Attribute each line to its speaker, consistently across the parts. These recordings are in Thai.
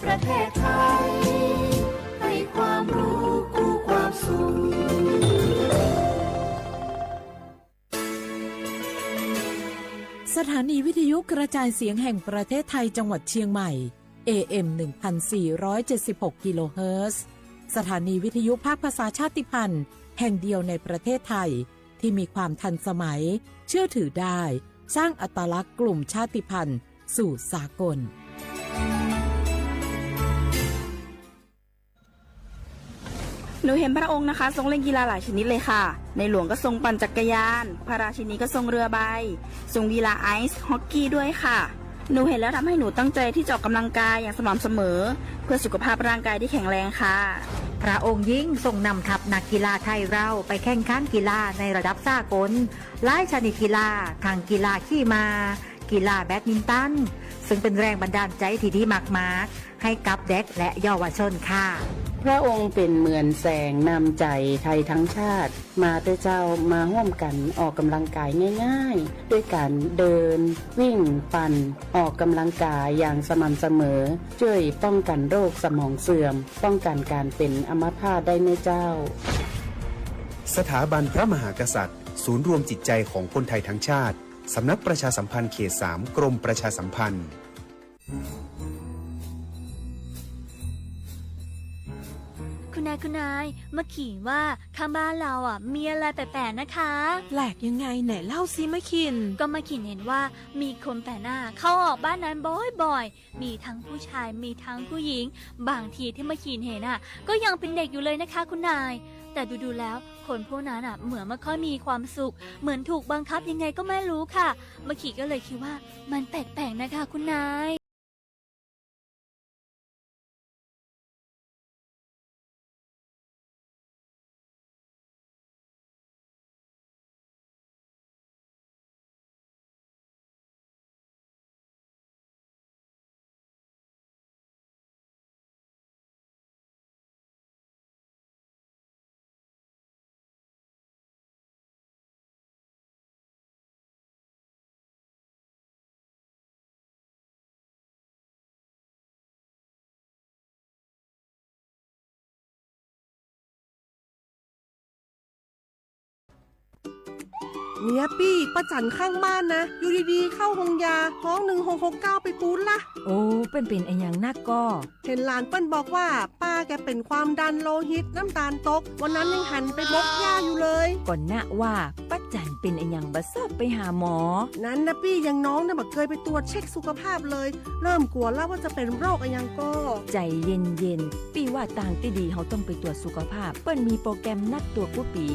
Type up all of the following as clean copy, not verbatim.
Speaker 1: ประเทศไทยให้ความรู้คู่ความสุข
Speaker 2: สถานีวิทยุกระจายเสียงแห่งประเทศไทยจังหวัดเชียงใหม่ AM 1476 กิโลเฮิรตซ์สถานีวิทยุภาคภาษาชาติพันธุ์แห่งเดียวในประเทศไทยที่มีความทันสมัยเชื่อถือได้สร้างอัตลักษณ์กลุ่มชาติพันธุ์สู่สากล
Speaker 3: หนูเห็นพระองค์นะคะทรงเล่นกีฬาหลายชนิดเลยค่ะในหลวงก็ทรงปั่นจักรยานพระราชินีก็ทรงเรือใบทรงกีฬาไอซ์ฮอกกี้ด้วยค่ะหนูเห็นแล้วทำให้หนูตั้งใจที่จะออกกำลังกายอย่างสม่ำเสมอเพื่อสุขภาพร่างกายที่แข็งแรงค่ะ
Speaker 4: พระองค์ยิ่งทรงนำทัพนักกีฬาไทยเราไปแข่งขันกีฬาในระดับสากลหลายชนิดกีฬาทางกีฬาขี่ม้ากีฬาแบดมินตันซึ่งเป็นแรงบันดาลใจที่ดีมากๆให้กับเด็กและเยาวชนค่ะ
Speaker 5: พระองค์เป็นเหมือนแสงนำใจไทยทั้งชาติมาเตเจ้ามาร่วมกันออกกำลังกายง่ายๆด้วยการเดินวิ่งปั่นออกกำลังกายอย่างสม่ำเสมอช่วยป้องกันโรคสมองเสื่อมป้องกันการเป็นอัมพาตได้ในเจ้า
Speaker 6: สถาบันพระมหากษัตริย์ศูนย์รวมจิตใจของคนไทยทั้งชาติสำนักประชาสัมพันธ์เขต 3 กรมประชาสัมพันธ์
Speaker 7: คุณนายมาขี่ว่าข้างบ้านเรามีอะไรแปลกๆนะคะ
Speaker 2: แปลกยังไงไหนเล่าซิมะขิน
Speaker 7: ก็มาขินเห็นว่ามีคนแปลกหน้าเข้าออกบ้านนั้นบ่อยๆมีทั้งผู้ชายมีทั้งผู้หญิงบางทีที่มาขินเห็นก็ยังเป็นเด็กอยู่เลยนะคะคุณนายแต่ดูแล้วคนพวกนั้นเหมือนไม่ค่อยมีความสุขเหมือนถูกบังคับยังไงก็ไม่รู้ค่ะมาขิก็เลยคิดว่ามันแปลกๆนะคะคุณนาย
Speaker 8: เนี่ยปี้ป้าจันข้างบ้านนะอยู่ดีๆเข้าห้องยาท้อง1669ไปปูนละ
Speaker 2: โอ้เป็นไอ้อย่างนักก็
Speaker 8: เห็นหลานเปิ้นบอกว่าป้าแกเป็นความดันโลหิตน้ำตาลตกวันนั้นยังหันไปบกยาอยู่เลย
Speaker 2: ก่อนนะว่าป้าจันเป็นไอ้อย่างบัดซอบไปหาหมอ
Speaker 8: นั้นนะปี้ยังน้องนะบักเคยไปตรวจเช็คสุขภาพเลยเริ่มกลัวแล้วว่าจะเป็นโรคอะไรยังก็
Speaker 2: ใจเย็นๆปี้ว่าต่างที่ดีเขาต้องไปตรวจสุขภาพเปิ้นมีโปรแกรมนัดตรวจผู้ปี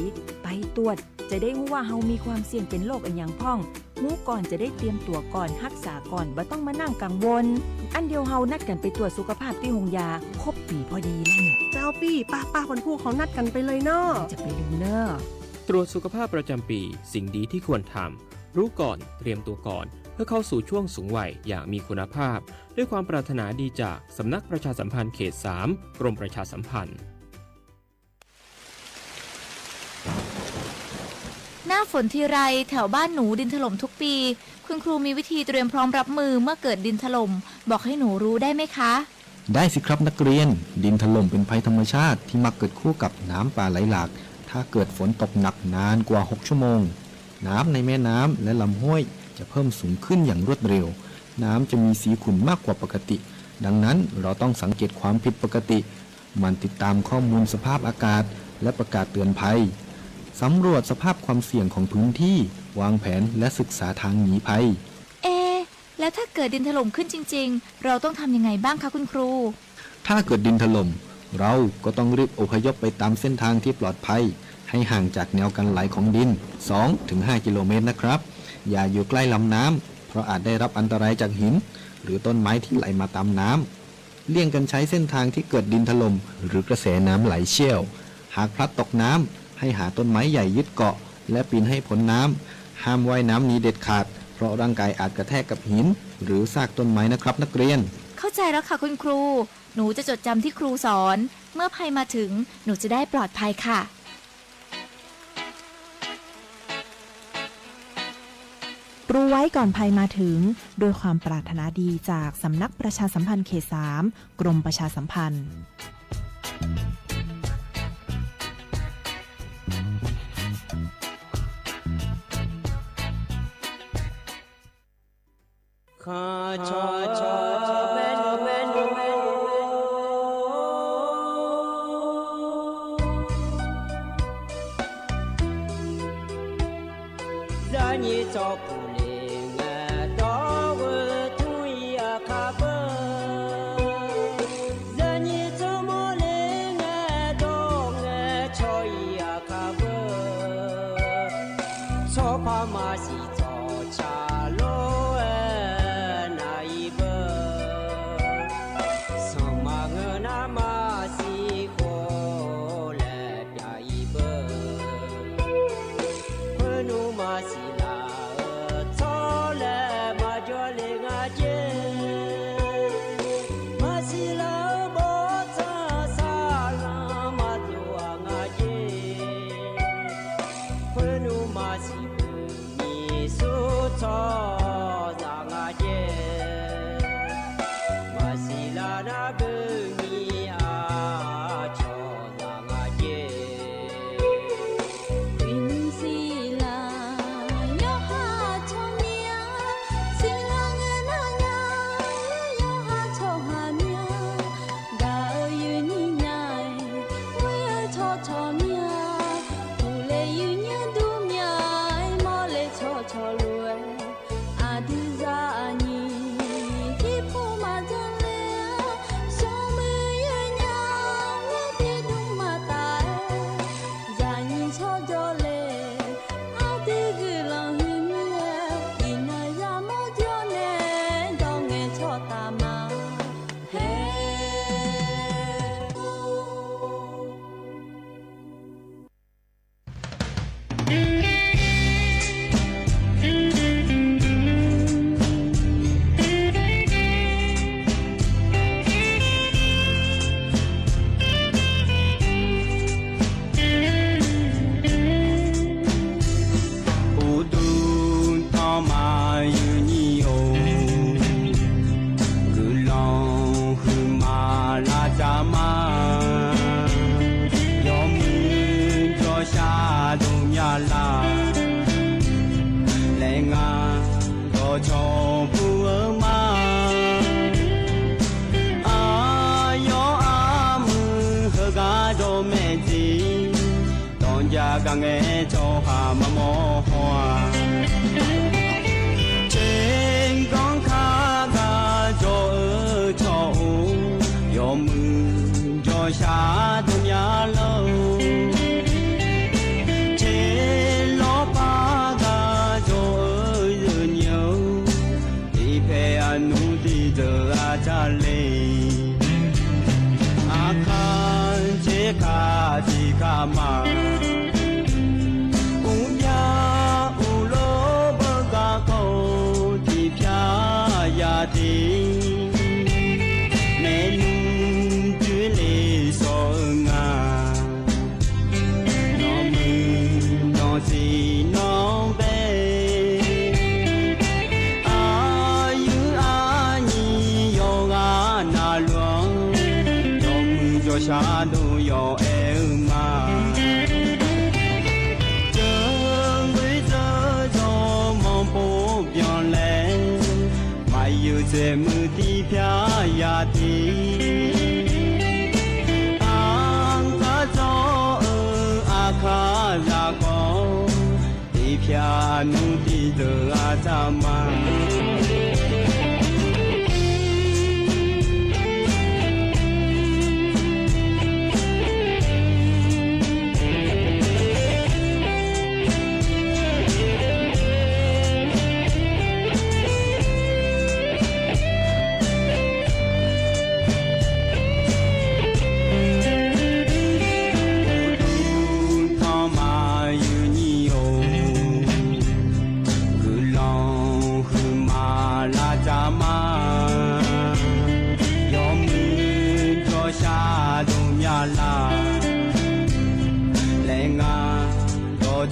Speaker 2: ไปตรวจจะได้รู้ว่าเฮามีความเสี่ยงเป็นโรคอะไรอย่างพ่องรู้ก่อนจะได้เตรียมตัวก่อนรักษาก่อนบ่ต้องมานั่งกังวลอันเดียวเฮานัดกันไปตรวจสุขภาพที่โรงยาครบปีพอดีแล้วเนี่ย
Speaker 8: เจ้าปี้ป้าคนผู้เขานัดกันไปเลยเนาะ
Speaker 2: จะไปดูเนาะ
Speaker 9: ตรวจสุขภาพประจำปีสิ่งดีที่ควรทำรู้ก่อนเตรียมตัวก่อนเพื่อเข้าสู่ช่วงสูงวัยอย่างมีคุณภาพด้วยความปรารถนาดีจากสำนักประชาสัมพันธ์เขต 3 กรมประชาสัมพันธ์
Speaker 10: หน้าฝนทีไรแถวบ้านหนูดินถล่มทุกปีคุณครูมีวิธีเตรียมพร้อมรับมือเมื่อเกิดดินถล่มบอกให้หนูรู้ได้ไหมคะ
Speaker 11: ได้สิครับนักเรียนดินถล่มเป็นภัยธรรมชาติที่มักเกิดคู่กับน้ำป่าไหลหลากถ้าเกิดฝนตกหนักนานกว่า6ชั่วโมงน้ำในแม่น้ำและลำห้วยจะเพิ่มสูงขึ้นอย่างรวดเร็วน้ำจะมีสีขุ่นมากกว่าปกติดังนั้นเราต้องสังเกตความผิดปกติมันติดตามข้อมูลสภาพอากาศและประกาศเตือนภัยสำรวจสภาพความเสี่ยงของพื้นที่วางแผนและศึกษาทางหนีภัย
Speaker 10: แล้วถ้าเกิดดินถล่มขึ้นจริงๆเราต้องทำยังไงบ้างคะคุณครู
Speaker 11: ถ้าเกิดดินถล่มเราก็ต้องรีบอพยพไปตามเส้นทางที่ปลอดภัยให้ห่างจากแนวกันไหลของดิน 2-5 กิโลเมตรนะครับอย่าอยู่ใกล้ลำน้ำเพราะอาจได้รับอันตรายจากหินหรือต้นไม้ที่ไหลมาตามน้ำเลี่ยงกันใช้เส้นทางที่เกิดดินถล่มหรือกระแสน้ำไหลเชี่ยวหากพลัดตกน้ำให้หาต้นไม้ใหญ่ยึดเกาะและปีนให้พ้นน้ำห้ามว่ายน้ำหนีเด็ดขาดเพราะร่างกายอาจกระแทกกับหินหรือซากต้นไม้นะครับนักเรียน
Speaker 10: เข้าใจแล้วค่ะคุณครูหนูจะจดจำที่ครูสอนเมื่อภัยมาถึงหนูจะได้ปลอดภัยค่ะ
Speaker 12: รู้ไว้ก่อนภัยมาถึงโดยความปรารถนาดีจากสำนักประชาสัมพันธ์เขต 3 กรมประชาสัมพันธ์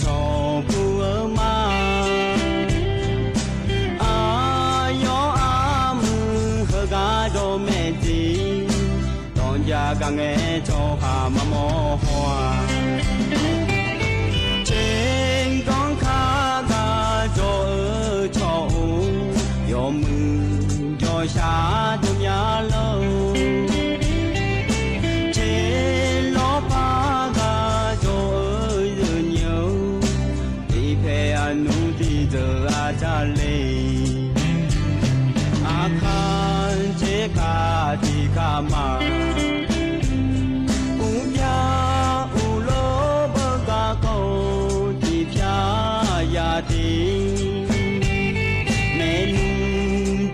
Speaker 13: ชอผู้มา ပြကငယ်ချောဟာမမောဟွာချင်းကောင်းခါသာကြိုချောယောမှုကြောရှာတို့များလုံးချင်းလောပါကကြိုညုံဒီဖေအနုတိဇာကြလေအခန်းချေခါဒီခါမှာဦးပြဦးလောဘကကောဒီဖြာရာတိနေနူ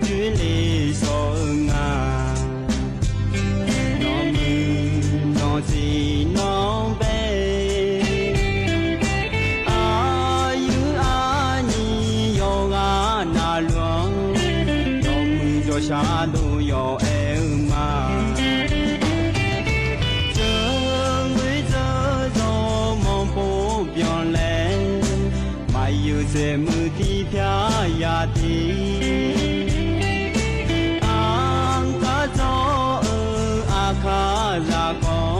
Speaker 13: ကျွေးလေးစောငါနောမီနောစီနောပဲအာယူအာနီယောဂနာလွန်ယောမူကျော်ရှာတို့ယောအဲမာစေမူတိဖြာယာတိအံကာဇောအခါလာကော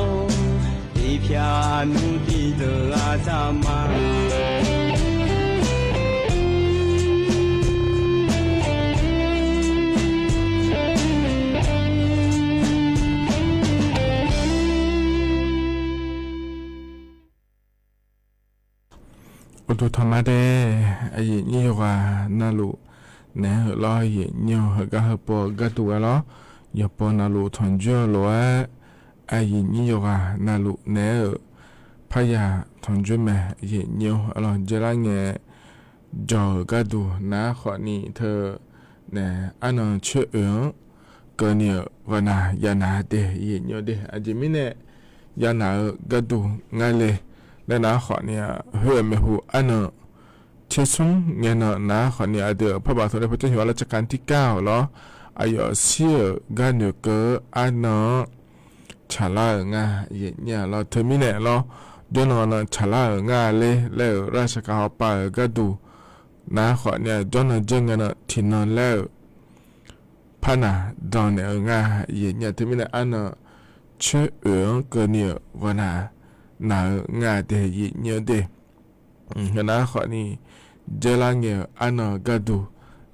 Speaker 13: ဒီဖြာနုတိတောအာသမ
Speaker 14: 我都他妈的，哎呀，你话那路，那老爷娘和个和包个多了，要包那路团结了哎呀，你话那路那怕呀团结没爷娘，了这两年找个多那好你他那俺能吃个你话那也拿的爷娘的，阿姐妹呢也拿个多俺嘞。และนาขอเนี่ยเฮือไม่หูอันเนเชซุงเงี้ยนาขอเนี่ยเดือพระบาทสมเด็จพระเจ้าอยู่หัวรัชกาลที่9เหรออายอเสียกันเนเกออันเนชาลางาเนี่ยเราเทมิเน่เราเดินนชาลางาเลยแล้วราชการไปก็ดูนาขอเนี่ยจนเจงเนที่นอนแล้วพานาดอนเนี่ยงาเนี่ยเทมิเน่อันเนเชื่อเกินเนี่ยวันน่ะนาง่าเดยเนียเดนาขอนี่เจลังเงอันกาดู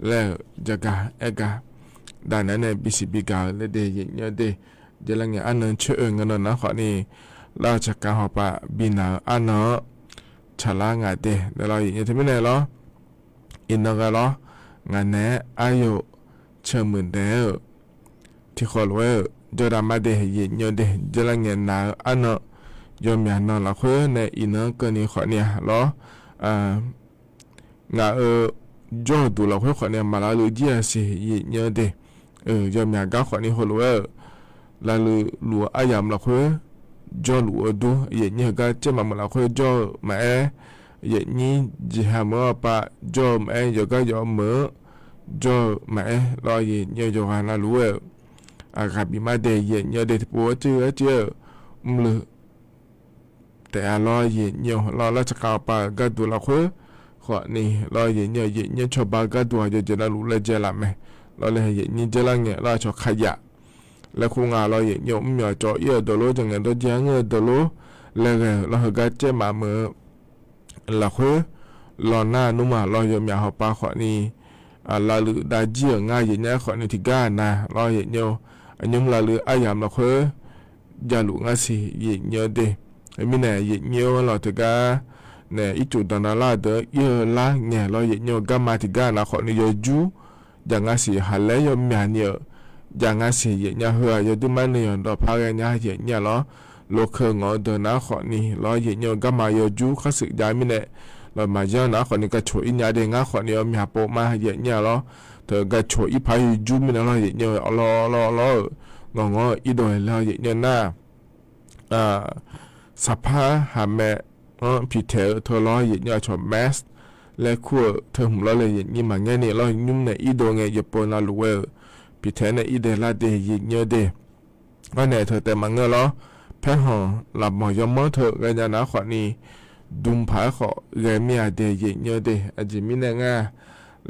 Speaker 14: แล้วจะกาเอกาด้านนั้นบิสิบิกาเลเดยเนียเดเจลังเงอันเชื่อเงินนาขอนี่เราจะกาหอบะบินาอันชะลางาเดแล้วเราอย่างที่ไม่แน่หรออินนกะหรองานแน่อายุเชื่อมื่นเดที่ขอรู้เจรามาเดยเนียเดเจลังเงนาอันยอมยันนอนละเพื่อในอินก็นี่ขอเนี่ยหรองาจอดูละเพื่อขอเนี่ยมาละลูเจียสิเยอะเดยอมยันก็ขอนี่ขอรู้ละลูลัวอายามละเพื่อจอลัวดูเนี่ยก็จะมาละเพื่อจอมานี่จะหาเมื่อปะจอมาเยอะก็ยอมเมื่อจอมารอเนี่ยจะหาละรู้กับบิมาเดย์เนี่ยเดที่ปัวเจอมือแต่รอเย็นเยอะรอราชการปาก็ดูละคุขอนี่รอเย็นเยอะชอบปาก็ดูจะจะรู้เลยเจละไหมรอเลยเย็นนี่เจละเงี้ยรอชอบขยะแล้วคงรอเย็นเยอะไม่จ่อเยอะตัวรู้จังเงี้ยตัวเจ้าเงี้ยตัวรู้แล้วเราก็เจมาเมื่อละคุรอหน้านุ่มรอเยอะมีหอบปาขอนี่ลาลือได้เจียง่ายเย็นเนี่ยขอนี่ที่ก้านะรอเย็นเยอะอันยังลาลืออายามละคุอย่าหลุง่ายสิเย็นเยอะเดมิเน่ยเงี้ยวเราถึงก็เนี่ยอีจุดตอนนั้นละเด้อเยอะละเนี่ยเราเงี้ยวก็มาถึงก็นะขอนี่ยจูอย่างงั้นสิฮัลโหลยมีอันเนี่ยอย่างงั้นสิเงี้ยหัวยดูมันเนี่ยเราพากันเนี่ยเงี้ยล้อโลกงอเดินนะขอนี่เราเงี้ยวก็มายจูข้าศึกยามิเน่เรามาเจอนะขอนี่ก็ช่วยเนี่ยเด้งะขอนี่มีหาโปมาเงี้ยล้อเธอก็ช่วยอีพายจูมิเน่เราเงี้ยวรองออีโดยเราเงี้ยหน้าสภาหาแม่ผิดเถอะเธอร้อยอย่างนี้ชอบแมสและขั้วเธอหุ่มเราเลยอย่างนี้มาเงี้ยเนี่ยเรายุ่งในอีโดไงอย่าปนเราลูเวอร์ผิดเถอะในอีเดลาเดย์อย่างเงี้ยเดว่าเนี่ยเธอแต่มาเงี้ยล้อแพ้ห่อหลับหมอยมเธอกันยานะขวานี้ดุมผาขอเรมีอาเดย์อย่างเงี้ยเดอาจจะมีแน่ง่า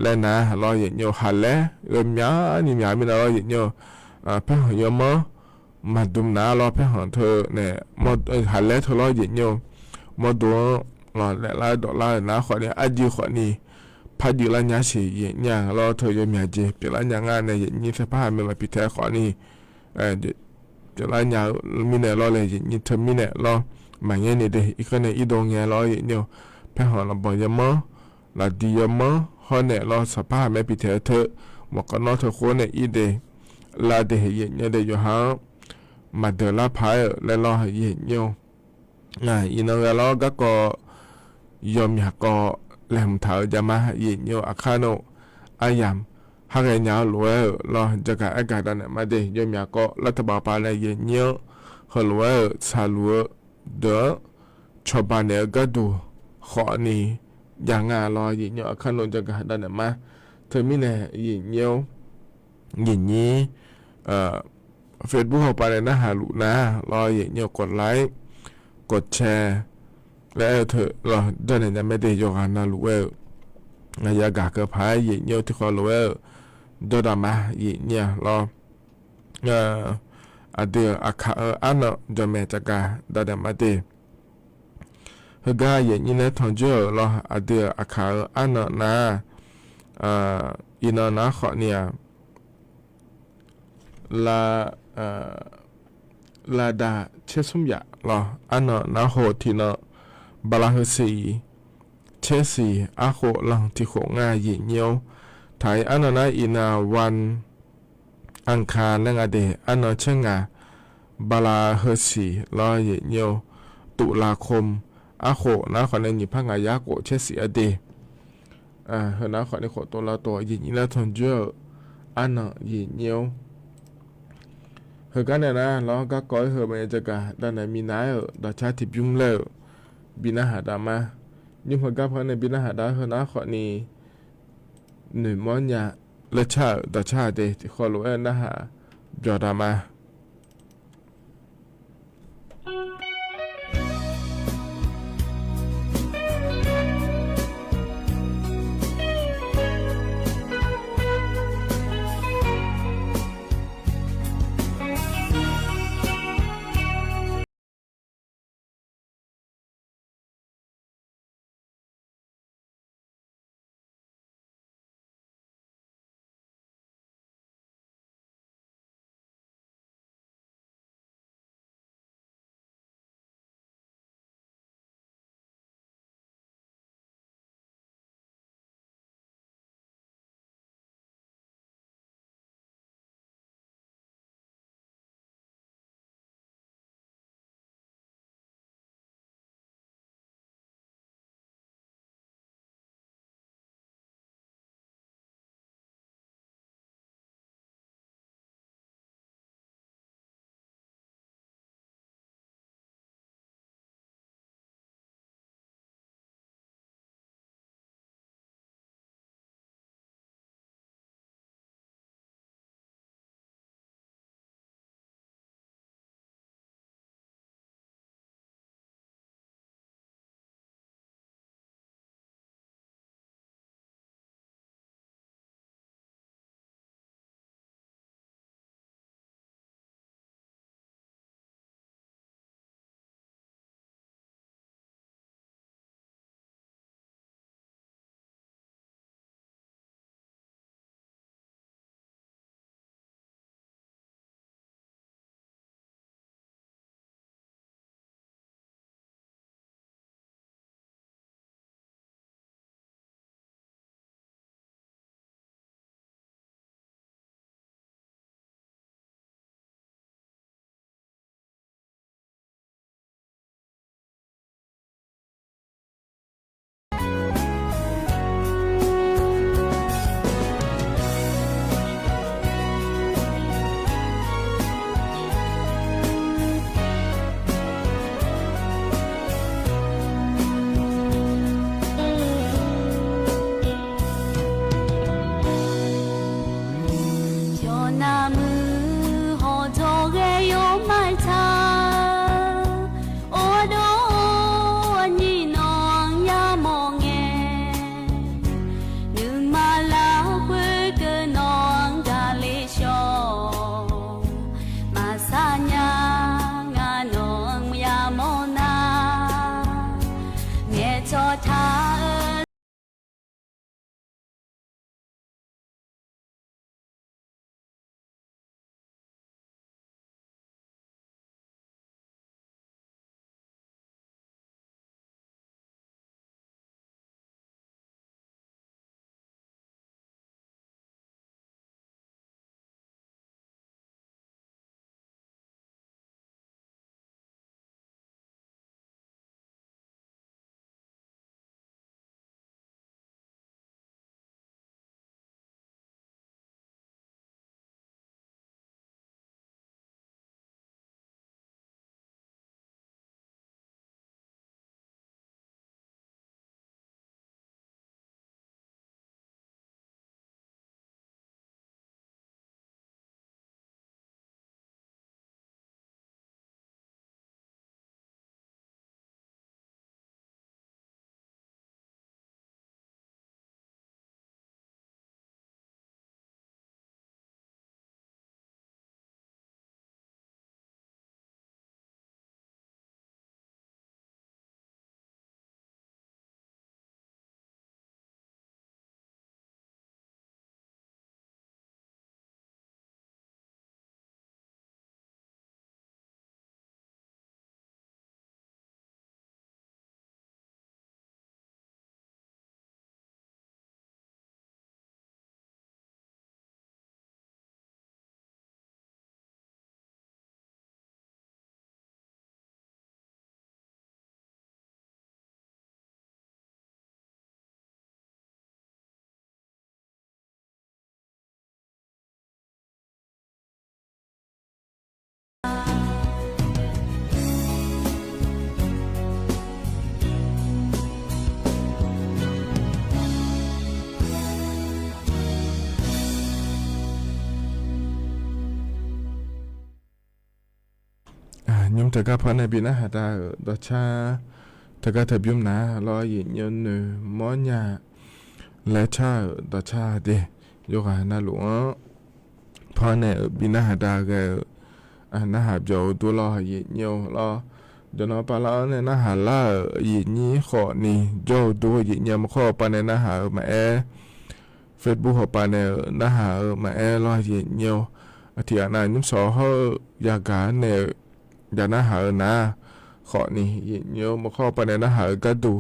Speaker 14: และนะเราอย่างเงี้ยหันแล้วเรมีอานี่มีอามีเราอย่างเงี้ยแพ้ห่อยม mà đùm ná lo phải hòn thơ nè một hạt lẽ thơ lo dễ nhiều một đứa lo lẽ lại đỏ lại ná khỏi này ai đi khỏi này phải đi lại nhà sĩ dễ nhàng lo thơ cho mẹ chị bị lại nhà ngang này dễ như sẽ phải mình là bị thế khỏi này bị lại nhà mình này lo này dễ như thơ mình này lo mà nghe này đây cái này ít đồ nghe lo dễ nhiều phải hòn là bỏ yếm mơ là đi yếm mơ hòn này lo sẽ phải mình bị thế thơ một cái nó thơ khô này ít đây là để hiện như đây cho hắn mà đỡ lá phải lại lo hiện nhiều ý nó lo các có yom nhà có làm thợ cho mà hiện nhiều à khá nô ai làm hai cái nhà lúa lo cho cả cái đó này mà để yom nhà có là thợ bảo bà này hiện nhiều hơn lúa xả lúa đỡ cho bà này cái đủ khó nìอย่างlo hiện nhiều à khá nô cho cả đó này mà thôi mình này hiện nhiều nhìn nhí Facebook เข้าไปเลยนะหาลูนะรออย่างเงี้ยกดไลค์กดแชร์แล้วเถอะรอเดินเนี่ยไม่ได้ยกนะลูกอยากกะพายอย่างเงี้ยที่เขาลูกเดินมาอย่างเงี้ยรอเดี๋ยวอาคาอันเนาะจะแม่จะกะเดินมาดีเฮกาอย่างนี้นะทางเจ้ารอเดี๋ยวอาคาอันเนาะนะอีนนะขอเนี่ยลาดาเชสุมยะรออันเนาะนาโหทีเนาะบาลาเฮสีเชสีอาโคลังที่โขงาหยิเนียวไทยอันเนาะนะอีนาวันอังคารนั่งอเดอันเนาะเชงาบาลาเฮสีรอหยิเนียวตุลาคมอาโคนะขอในหยิพังอายะโกเชสีอเดเฮนะขอในโคตัวละตัวหยินี่ละทนเจออันเนาะหยิเนียวเฮกันเนี่ยนะแล้วก็ก้อยเฮมันจะกะด้านไหนมีน้าดาชาติยุ่งเล่บินาหาดามายุ่งเฮกับเฮในบินาหาดาเฮนะขอนี้หนึ่งมอนยาเลชาดาชาเดที่ขอรู้นะฮะจอดามา nhóm thầy các phần này bị nát hạt ta đó cha thầy các thầy biếm ná lo gì nhân mó nhà lẽ cha đó cha đi vô cả na lúa phần này bị nát hạt ta cái nát hạt dầu tôi lo gì nhiều lo cho nó pa lo này nát hạt la gì nhí khó nì dầu tôi gì nhiều mà khó pa này nát hạt mẹ Facebook họ pa này nát hạt mẹ lo gì nhiều thì anh này nhóm số họ gia cả nàyอย่าน่าหานะขอนี่เยอะมาข้อประเด็นน่าหาก็ดู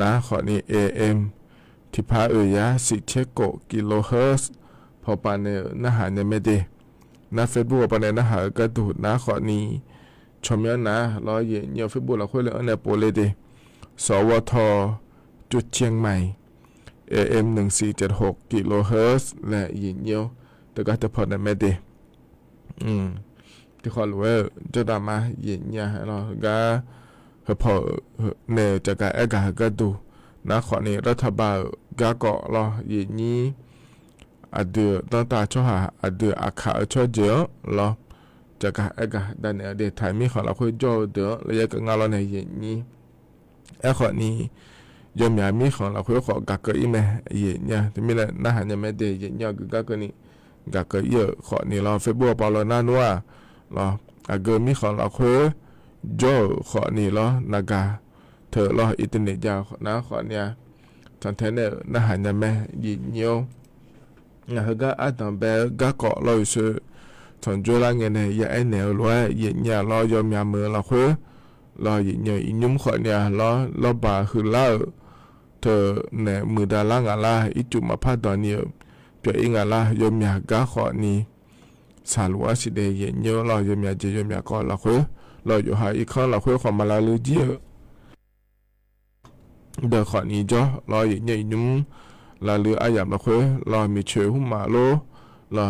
Speaker 14: นะขอนี่ AM ที่พายะสิเชโกกิโลเฮิรตซ์พอประเด็นน่าหาเนี่ยไม่ได้นะเฟซบุ๊กประเด็นน่าหาก็ดูนะขอนี่ชมยันนะรอเยอะเฟซบุ๊กเราคุยเรื่องเนี่ยโปรเลยดิสวทจุดเชียงใหม่ AM 1476กิโลเฮิรตซ์และเยอะแต่ก็จะพอได้ไม่ได้ที่ขอรู้ว่าจะทำมาอย่างเงี้ยเราก็พอเนี่ยจะการเอกาก็ดูนะขอนี้รัฐบาลก็เกาะเราอย่างนี้เดือตั้งแต่ช่วงเดืออาคาช่วงเดียวเราจะการเอกาดันเนี่ยเดี๋ยวไทยมีของเราคุยโจเดือเราจะงานเราในอย่างนี้ขอนี้ยมยามีของเราคุยขอกักเกอีแม่อย่างเงี้ยที่มีอะไรน่าหันยังไม่ได้อย่างเงี้ยก็กักเกนี่กักเกเยอะขอนี้เราเฟซบุ๊กปอลน่านัวเราเกิดมีของเราคุยโจขอนี่เรานากาเธอเราอินเทอร์เน็ตยาวนะขอเนี่ยทันเทนเนี่ยน่าหันยังไม่ยิงเงี้ยวเขาก็อาจจะแบบก็เกาะเราอยู่ถอนจุฬาเงี้ยเนี่ยอย่าไอเหนียวร้อยยิงเนี่ยเรายอมยามือเราคุยเรายิงเนี่ยอินุ่มขอเนี่ยเราบ่าคือเล่าเธอเนี่ยมือดาล่างอะไรอีจุมาพาดตอนนี้เปลี่ยนอะไรยอมยาก็ขอนี่สาลวสิเดียเยอะเราจะมีจะมีก็เราคุยเราอยู่หาอีกครั้งเราคุยความมาลาลือเยอะเดี๋ยวขอนี้จ้ะเราอย่างนี้นุ่มลาลืออายามเราคุยเรามีเชื่อหุ่มมาโลเรา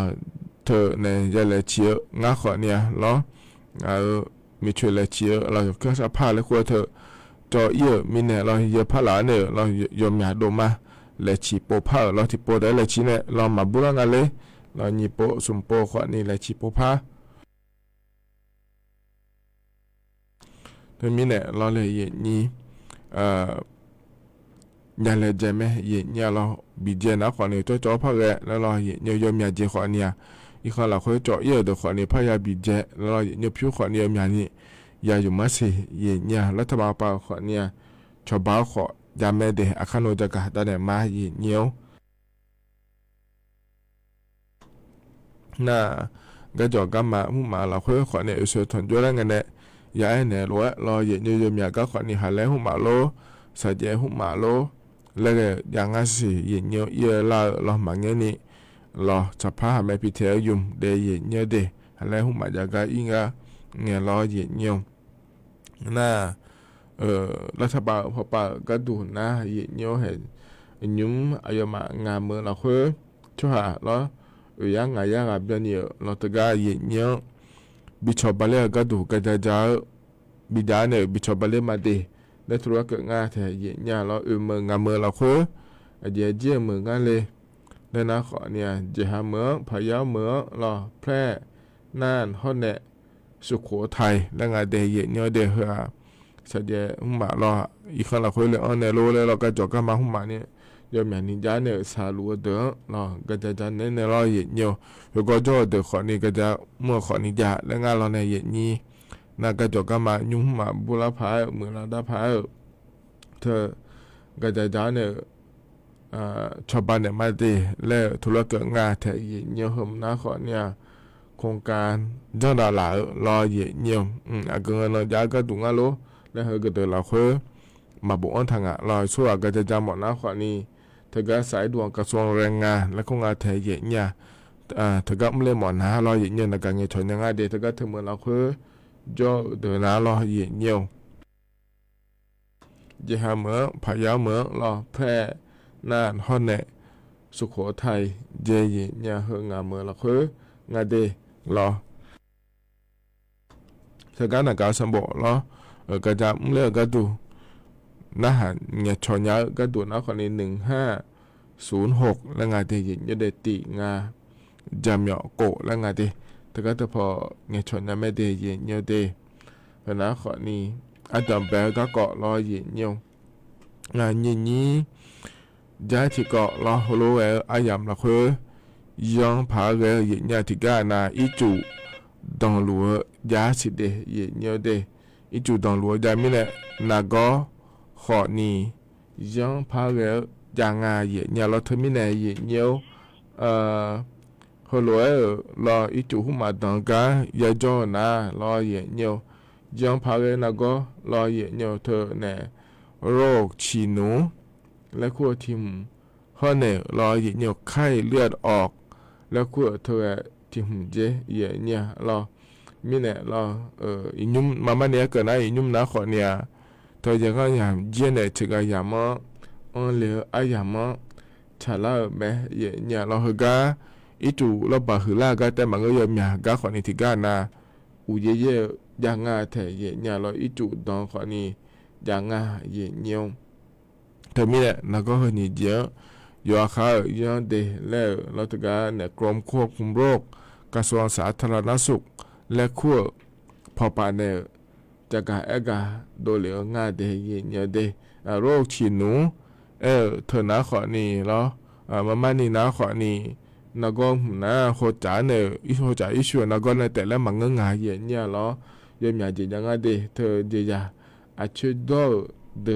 Speaker 14: เธอเนี่ยจะเลยเชื่องาขอเนี่ยเรามีเชื่อเลยเชื่อเราก็จะพาเลยคุยเธอจอเยอะมีเนี่ยเราเยอะพาหลานเนี่ยเรายอมอยากดูมาเลยชีโปผ้าเราที่โปได้เลยชีเนี่ยเรามาบุรังกันเลยเราหยิบโปสุ่มโปขวดนี่แหละชิโปผ้าแต่มีเนี่ยเราเลยเย็นนี้ยาเลยใจไหมเย็นเนี่ยเราบีเจนะขวดนี่ตัวจ่อผ้าแกแล้วเราเย็นเยอะๆมีเจขวดเนี่ยอีกคนเราเคยจ่อเยอะเดี๋ยวขวดนี่ผ้ายาบีเจแล้วเราเย็นผิวขวดเนี่ยมีนี่ยาอยู่มาสิเย็นเนี่ยรัฐบาลเปล่าขวดเนี่ยชาวบ้านขวดยาไม่ได้อาคารโนจักรตอนเนี่ยมาเย็นเนียวน่าก็จอกันมาหุ่มมาเราคุยขวัญเนี่ยสุดทนจุดแล้วกันเนี่ยย้ายเนี่ยรู้เราเย็นเยอะๆมีก็ขวัญนี่หาแล้วหุ่มมาโลใส่เจหุ่มมาโลแล้วก็อย่างงั้นสิเย็นเยอะเยอะเราหมักเงี้ยนี่เราจะพาหาไม่พิเทอยุ่มเดย์เย็นเยอะเดย์หาแล้วหุ่มมาจากการอิงอ่ะเนี่ยเราเย็นเยอะน่ารัฐบาลพอปะก็ดูนะเย็นเยอะเห็นยุ่มอายมางานเมืองเราคุยช่วยเรายังไงยังแบบนี้เราตะกายเงี้ยบิชอบเลยก็ดูก็จะจะบิดาเนี่ยบิชอบเลยมาดีได้ทุกข์ง่ายแต่เนี่ยเราเมืองงานเมืองเราคุยเดี๋ยวเจี๋ยเมืองกันเลยได้นะขอเนี่ยจะหาเมืองพะเยาเมืองเราแพร่น่านฮอนเนี่ยสุโขทัยแล้วไงเดี๋ยวเนี่ยเดี๋ยวเหรอเสด็จหุ่มมาเราอีกคนเราคุยเลยอันเนี่ยรู้เลยเราก็จบกันมาหุ่มมาเนี่ยยอมอย่างนี้จ้าเนี่ยสาลูเด้อเราก็จะจันเนี่ยเราเย็นเยอะแล้วก็จ่อเด้อขอนี้ก็จะเมื่อขอนี้จ้าแล้วงานเราเนี่ยเย็นนี้น่าก็จบกันมายุ่งมาบุรพายเหมือนเราได้พายเธอก็จะจ้าเนี่ยชาวบ้านเนี่ยมาดีแล้วธุรกิจงานแต่เย็นเยอะผมนะขอเนี่ยโครงการเจ้าดาหลายรอเย็นเยอะก็เงินเราจ้าก็ดูงานรู้แล้วเขาก็เดินเราคุยมาบุกอันทางเราช่วยก็จะจำหมดนะขอนี้เธอก็สายด่วนกระทรวงแรงงานและคงอาเทเยเนี่ยเธอก็ไม่เลยหมอนหารอเยเนี่ยในการเงินชนยังไงเดี๋ยวเธอก็ถึงเมื่อเราคือจ่อเดินหน้ารอเยเนี่ยจะหาเมืองพะเยาเมืองรอแพร่น่านฮอนเนสุโขทัยเยเนี่ยเฮงานเมืองเราคืองานเดรอ sekarang nak kau sembuh lo kerja mulai gaduh nah nya chonya gaduh nahคนนี้1506แล้วงาเตยิยเดติงาจามยอโกแล้วงาเตแต่ก็จะพอเงชนะไม่เดยิเยเดนะคนนี้อาจารย์แบกก็เกาะรอยิเยงานนี้ย้ายที่เกาะรอโฮโลเออายามละคือยังพาเรือยิญาติกานาอีจูดองลัวยาสิเดยิเยเดอีจูดองลัวยามิเนนาก็ขอนี้ยังพาเรือจางายิญาเราเทมิเนยิเยโฮโลเออรออีจูหุมาดองกายาจอนาลอยิเยยังพาเรือนาก็ลอยิเยเธอเนโรคฉีหนูและขั้วทิมข้อเนรอยิเยไข้เลือดออกแล้วขั้วเธอทิมเจเยเนี่ยรอมิเนรออินุมมามันเนี่ยเกิดนะอินุมนะขอเนี่ยเธอจะก็อย่างเจเนถึงก็อย่างมั้งเหลือไอ้อย่างมั้งชาลาแม่เยเนี่ยรอเฮกาอีจูเราบาหือลาก็แต่มันก็ยังมีกาขอนี่ที่กานาอุเยยังงาแถเยเนี่ยรออีจูดองขอนี่ยังงาเยเนี่ยเธอมีแหละนักก็เฮนี่เยอะอยู่อาคายังเดแล้วเราถึงการเนี่ยกรมควบคุมโรคกระทรวงสาธารณสุขและขั้วพอปาเนี่ยจะกาเอกาโดเหลืองาเดเยเนี่ยเดโรคฉีหนูเธอหน้าขอนี่แล้วมันนี่หน้าขอนี่นักก็หน้าโคจ่าเนี่ยอีโคจ่าอีชัวนักก็ในแต่ละมันก็งาเยเนี่ยแล้วยังมีอะไรยังไงเดเธอเดียอาชีพdoเด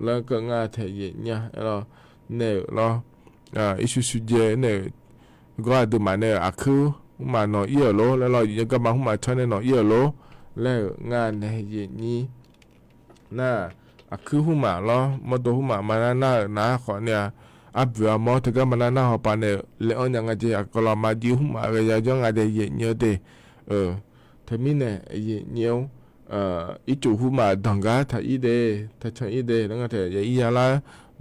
Speaker 14: แล้วก็งาเทเยเนี่ยแล้วเนี่ยแล้วอิสุสุเจเนี่ยก็ดูมาเนี่ยคือมาหน่อยเยอะโลแล้วเรายังก็มาหัวมาชนหน่อยเยอะโลแล้วงานเนี่ยเยนี่น่าคือหัวมาแล้วมาดูหัวมาหน้าขอเนี่ยอับเวอมอถึงก็มาหน้าหัวปานเนี่ยแล้วยังไงจะก็เรามาดีหัวมาก็ยังไงเดเยเนี่ยเดเธอมีเนี่ยเยเนี่ยอีจูหูมาดังกาถ้าอีเดถ้าใช้อีเดแล้วก็แต่ยาอียาละ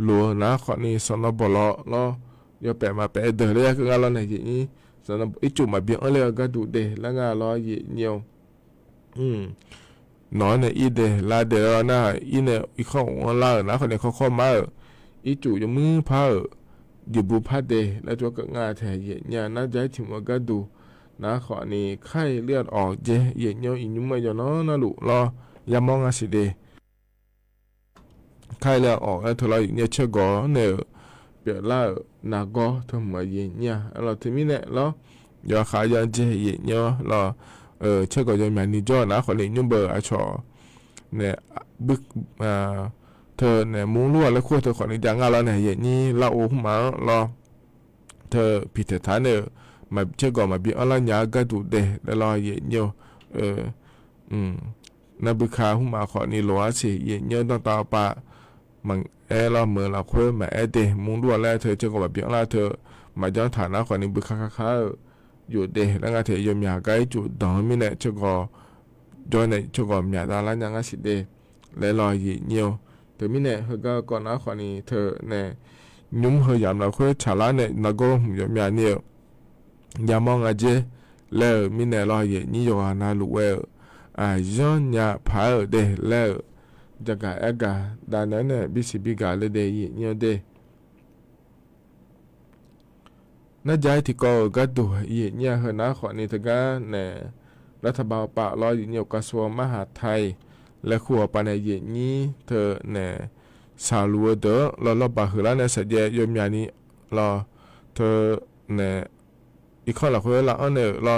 Speaker 14: หลัวนะขอนี่สนบลออย่าแปะมาแปะเดเลยก็งานเราในอย่างนี้สนอีจูมาเบี้ยเลยก็ดูเดแล้วงานเราเยี่ยนอนในอีเดลาเดลน่ะอีเนี่ยอีข้องลานะขอเนี่ยข้อมาอีจูยังมือพาอยู่บุพเดแล้วตัวก็งานแถเนี่ยน่าจะถึงว่าก็ดูนะขอนี่ไข้เลือดออกเจเยี่ยอินุมาอยู่เนาะนะลูกรอยามองอาสิเดไข้เลือดออกแล้วทลายเนี่ยเชื่อก่อเนี่ยเปียล่านาก็ทำมาเยี่ยเนี่ยเราทีนี้เนี่ยแล้วยาขายาเจเยี่ยเราเชื่อก่อจะมีนิจอนะขอเลยยุ่งเบอร์อาชอเนี่ยบึกเธอเนี่ยมุ้งลวดแล้วขั้วเธอขอนี่จังงานเราเนี่ยเยี่ยนี่เราโอ้มาเราเธอพิเศษฐานเนี่ยมาเชื่อก่อนมาบีอะไรยาก็ดูเดแล้วรอเยี่ยนับบุคาหุมาขอนี่หลัวสิเยี่ยต้องต่อปะมันเราเมื่อเราคุยมาเดมุงด้วยแล้วเธอเชื่อก่อนมาบีอะไรเธอมาย้อนฐานะขอนี่บุคาอยู่เดแล้วก็เธอยมยาไกจุดดองมิเนี่ยเชื่อก่อนย้อนในเชื่อก่อนมีอะไรยังก็สิเดแล้วรอเยี่ยเธอมิเนี่ยเธอก็ก่อนนะขอนี่เธอเนี่ยยุ่งเฮยามเราคุยชาลาเนี่ยนักก็ยมยาเนี่ยยามองอาเจแล้วมิเนลอยนี่ยอนาลูเวย้อนยาพาเดแล้วจะกะเอกาดานนั้นเนี่ยบิสิบิกาเลเดยเนี่ยเดน่าใจที่ก็กัดดูเนี่ยเฮนะขอนี่ถึงกันเนี่ยรัฐบาลปะลอยเนี่ยกระทรวงมหาดไทยและขัวปานในนี้เธอเนี่ยสาลัวเดอเราบาหือแล้วเนี่ยเสด็จยมยานี้เราเธอเนี่ยอีกข้อหลักคือเราเนี่ยเรา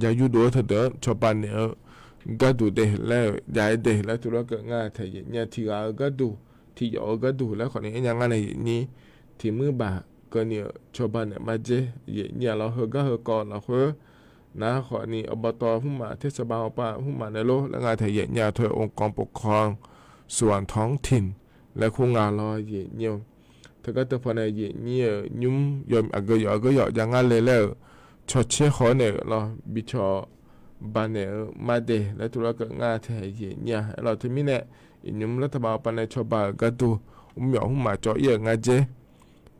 Speaker 14: อยากอยู่ดูเธอเดินชาวบ้านเนี่ยก็ดูเดแล้วย้ายเดแล้วตัวเราเกิดง่ายแต่เนี่ยที่เราก็ดูที่ยอก็ดูแล้วคนนี้ยังไงในนี้ที่มือบ่าก็เนี่ยชาวบ้านเนี่ยมาเจเนี่ยเราก็ก่อนเรานะขอนี่อบตผู้มาเทศบาลป่าผู้มาในโลกและงานแต่เนี่ยเธอองค์กรปกครองส่วนท้องถิ่นและคู่งานเราเนี่ยเธอก็จะพอในเนี่ยยุ่มยอมก็ยอยังงั้นเลยแล้วชดเชยขอเนี่ยเราบิชอบานเนี่ยมาเดและตัวเราก็งานแต่เนี่ยเราที่มีเนี่ยยุ่มรัฐบาลปานในชาวบ้านก็ดูหยองมาจ่อเยอะงานเจ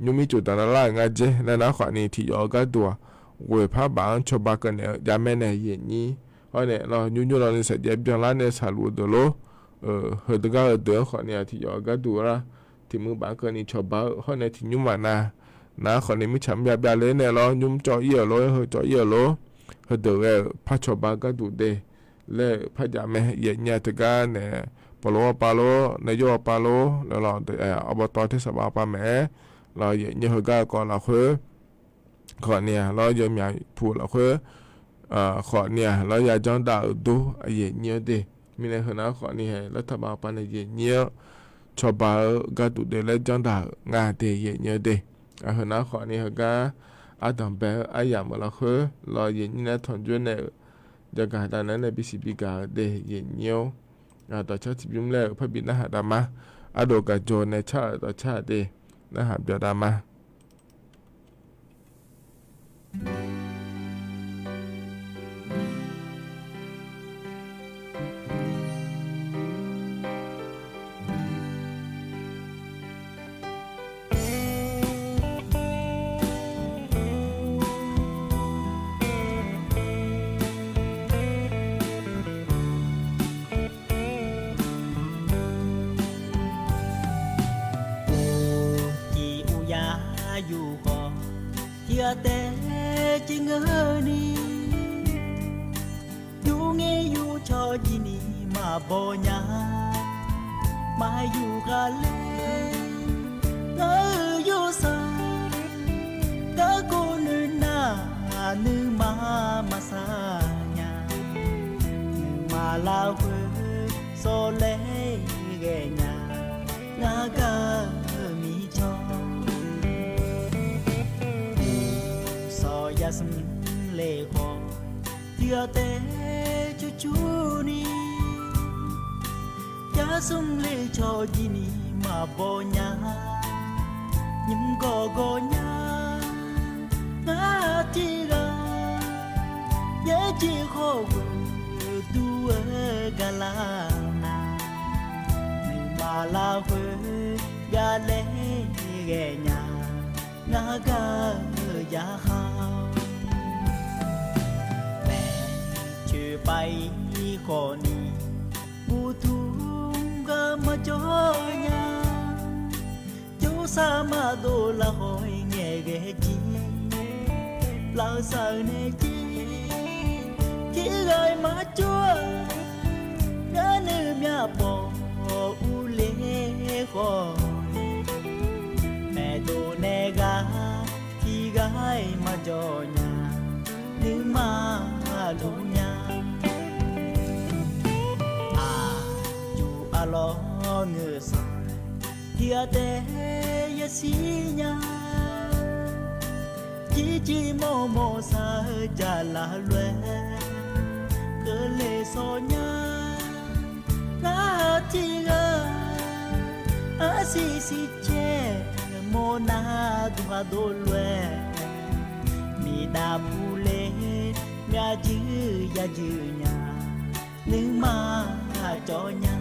Speaker 14: ยุ่มมีจุดต่างๆงานเจและนักขวานี่ที่ยอก็ตัวเวพาบางชาวบ้านกันเนี่ยยามแม่เนี่ยนี่ họ nè lo nhu lo nên sẽ dẹp cho lá nên xả lúa được lố hơi từ cái đỡ họ nè thì giờ cái đùa ra thì mưa bão cái này cho bão họ nè thì nhung mà na họ nè mới chấm bia lên nè lo nhung cho yêu lố hơi cho yêu lố hơi từ cái phát cho bão cái đùa đây lệ phát giảm mẹ vậy nhà từ cái nè pa lô nè vô pa lô là từอบตเทศบาลpa mẹ là vậy như hơi cái còn là khơi họ nè lo giờ mẹ phụ là khơi họ nè lo giờ trong đạo tu vậy như thế mình này hồi nào họ nè là thằng bà pa này vậy như cho bà cái tụ để lấy trong đạo ngà thì vậy như thế hồi nào họ nè hơi cái thằng bé ai làm mà là khơi lo vậy như này thằng chuyên này giờ cả ta này bị xì bị cả để vậy nhiềuต่อชาติพิมพ์แล้วพระบิดาหาดามาอโดกาโจในชาติต่อชาติเดนะหาเดียวดามา
Speaker 13: แต่จริงนี่อยู่เงี้ยอยู่ชอจีนี่มาบ่ยามาอยู่กันเลยอยู่สายก็กูนึกหน้านึกมาสายานึกมาลาวเพื่อโซเล่แกญางากามีชอยาสมเลขอเดียเตจูนี่ยาสมเลชอจีนี่มาบ่ญายิ้มก็ญานาจีกาเยจีโคดูกาลานาในมาลาเฟยาเลแกญางากายาขาวแม่ชื่อไปคนนี้กูทุ่งก็มาจอยาจูสามาโดละหอยแง่เกจีลาสาวเนจีที่ไกมาจัวน้าเนื้อเมียปออูเล่คอยแม่ดูเนกาที่ไกมาจอยานึกมาลุญาอยู่อลอเงือสายเทียเตยสีญาจีโมสาจะลาลเวก็เลยโซญานาทีกาsi che mona dua dolwe mi da pule nya ji ya ji nyaนึกมาจอญา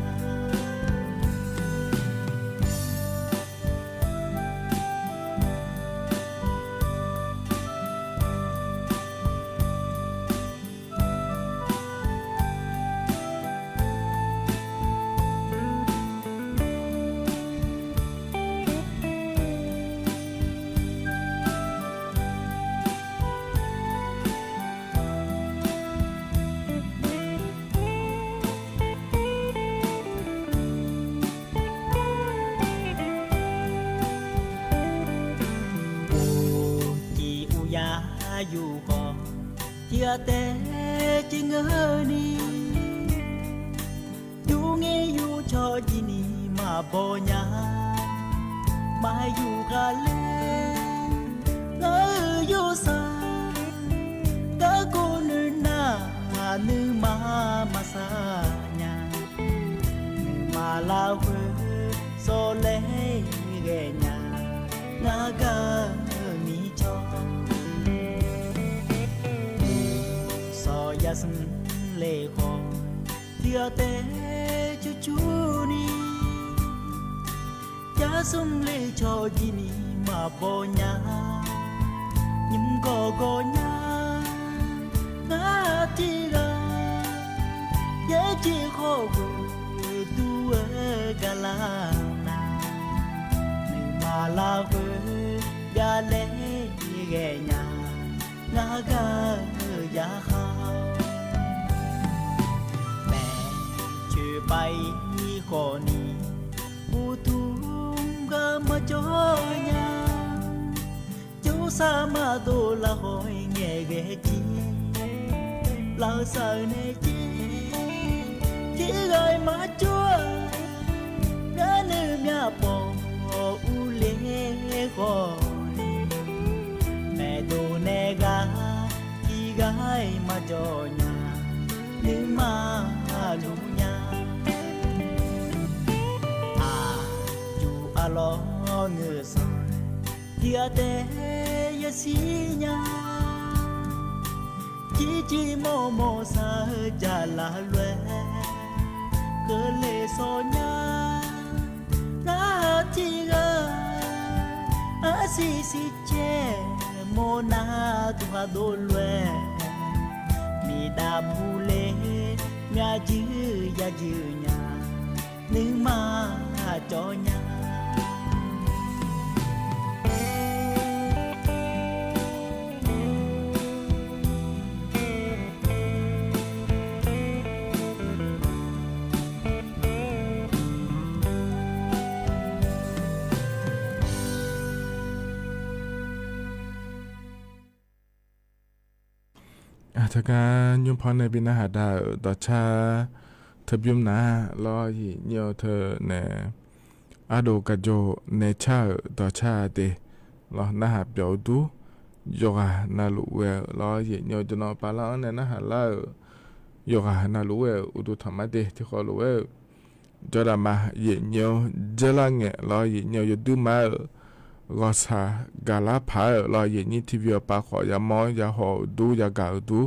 Speaker 13: อยู่ก่อนเทียแต่จริงนี่อยู่เงี้ยอยู่ชอจีนี่มาบ่ญามาอยู่กันเลยอยู่สายก็กูนึกหน้านึกมาสายานึกมาลาวเพื่อโซเล่แกญางากามีชอยาสมเลขอเทียเตจูนี่ยาสมเลชอจีนี่มาบ่ญายิ้มก็ญานาทีกา ye chi kho gu tu ga la na ni ma la gu ga le ge nya na ga ya ha mẹ chưa bay kho ni u tu ga ma cho nya chú sa ma do la hoi nghe ghé chi la sợ nè chi chỉ gọi mà chúa đã nữ nhà bỏ u lê khó mẹ đồ nè gà chỉ gái mà cho nhà nữ mà lu nhà chú alo ngư soi kia te ya si nya chi mô sa cha la lue cơ lệ so nya na chi ga si che mô na tu ha do lue mi da bu le nya chữ ya chữ nya nữ ma cho nya
Speaker 14: ถ้าการยุ่งพอในบินอาหารดาวต่อชาเธอยุ่งนะรอหีเนียวเธอเนี่ยอาดูกระโจในชาต่อชาเดรอหน้าหาเปียวดูโยกานาลุเวรอหีเนียวจะนอนปลาแล้วเนี่ยหน้าหาเล่าโยกานาลุเวอุดุธรรมะเดที่เขาลุเวจะดามาหีเนียวเจริญเงรอหีเนียวอยู่ดูมารอซากาลาพายรออย่างนี้ที่วิวปาขอยามอยาหอดูยากาดู